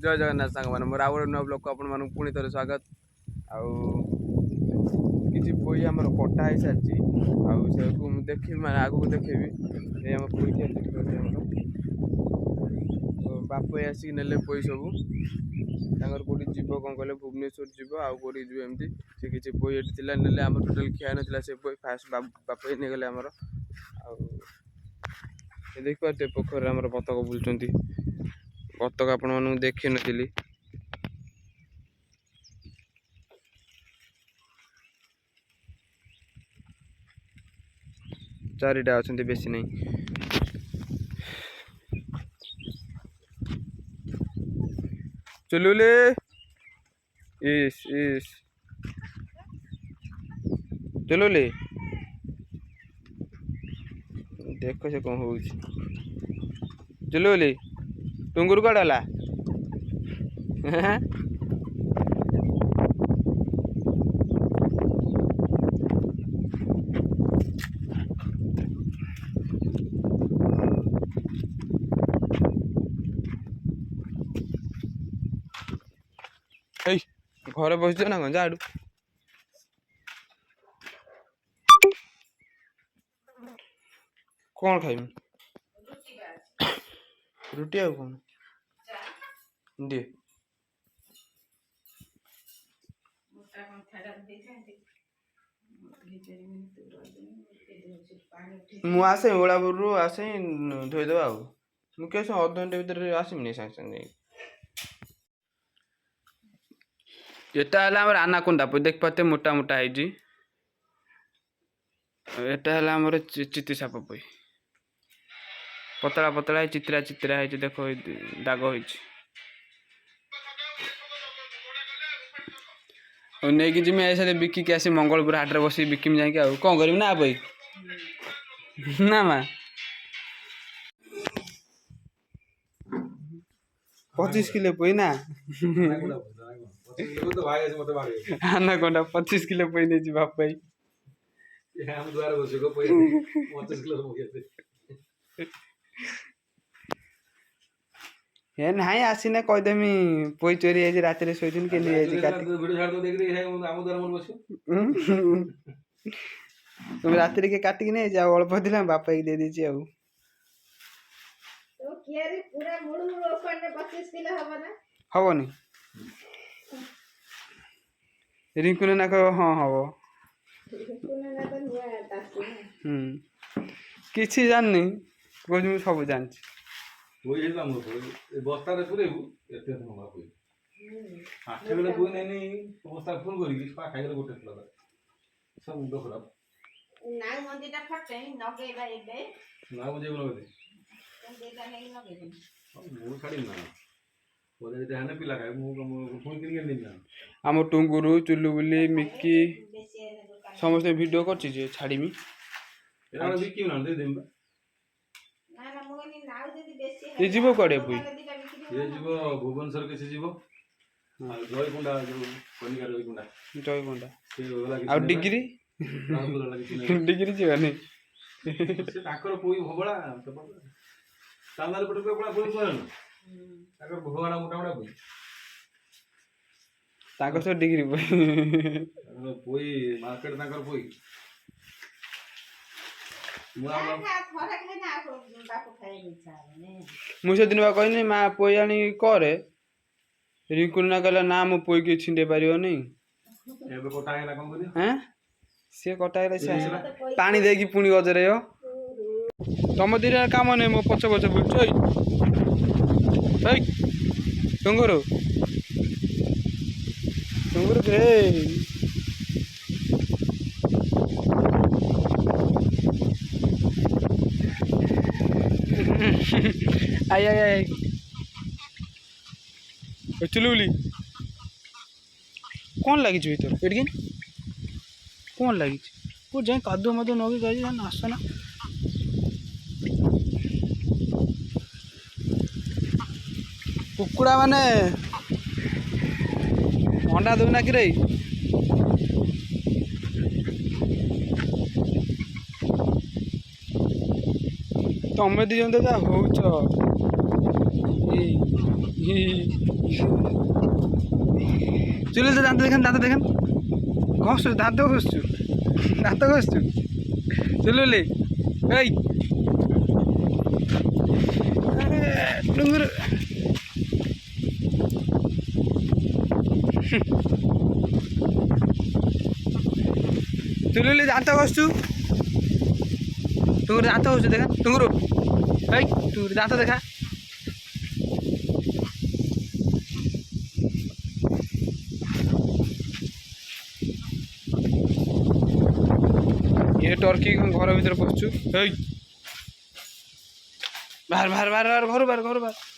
जय जगन्नाथ सांग मैंने मोर आउ नुआ ब्लॉग को अपन पुणी थे स्वागत आउ किसी पोई आम कटा हो सारी आउ देखी मैं आगू देखेबी ये आम पोई बाप आसिक ने पोई सब कौटी जीव कौन कहे भुवनेश्वर जीव आउ कौटी जीव एमती से किसी पोई ये ना आम टोटाल खिया ना से पोई फास्ट बाप नहीं गले आमर देख पारे पोखर आम बतक बुलूँ बतक आपण मानू देखी नी चारिटा अच्छा बेसी नहीं चुलुले इस चुलुले देख से कौन हो चुलुले टुंगुर कड़ला घरे बस ना कौन जाड़ू कौन खाइबी रुटी आ कौन दे मुझे ओलापुर आसे धोईदेव आस अधघंटे भर आसमी सागे सागे एटा है आनाकोंडा पई देख पाते मोटा मोटा है एटा है चित्ती साप पई पतला पतला है चित्रा चित्रा है देख दाग हो नहीं कि जिमी ऐसे बिकिक आसी मंगलपुर हाट में बस बिकमी जाकि कौन कर ना भाई ना माँ 25 किलो पई ना आनाकोंडा 25 किलो पई नहीं बाप भाई हे ना आसीना कहीदेमी पोई चोरी है रात शोन के तुम रात के काटिक नहीं जाओ अल्प दिला बापा की दे दीजिए आउ हबनी रिंकु ना कह हाँ हम किसी जाननी कह सब जानची बस्ता आठ बेले बोई नहीं बस्ता फुल कर खाई गोटे सब मुंड खराब आम टुंगुरु चुलुबुली मिक्की समस्त वीडियो कर छाड़मी ये जीव कड़े पुई ये जीव भुवनेश्वर किसी जीव जयकुंडा जो कनिका जयकुंडा जयकुंडा आ डिग्री डिग्री जीवानी से ताकर पुई भबळा तांदार पट को बड़ा पुई करन ताकर भगवान मोटा मोटा पुई ताकर से डिग्री पुई पुई मार्केट ताकर पुई मुझे दिन बात कहनी माँ पोई आनी करे रिंकुना कहला ना मो पोई के छिंडे पारियो नहीं हैं सी कटाइला पानी देकी पुणी गजरे तुम दिन काम नहीं मो पछ पछ बुझ टुंगुरु टुंगुरु रे आई आई आई चुलुली कौन लगी भर एट कौन लगी को जाए कादु मधु नगी गई आसना कुकुड़ा माने अंडा देना कि रे तमें दी जन हो চলে তো দাঁত দেখেন ঘষছু দাঁত ঘষছু চলে এই ডুঙ্গুর চলে দাঁত ঘষছু টুঙ্গুর দাঁত ঘষছু দেখেন টুঙ্গুর এই টুঙ্গুর দাঁত দেখা ये टर्की घर भर पशु बाहर बाहर बाहर बाहर घर बाहर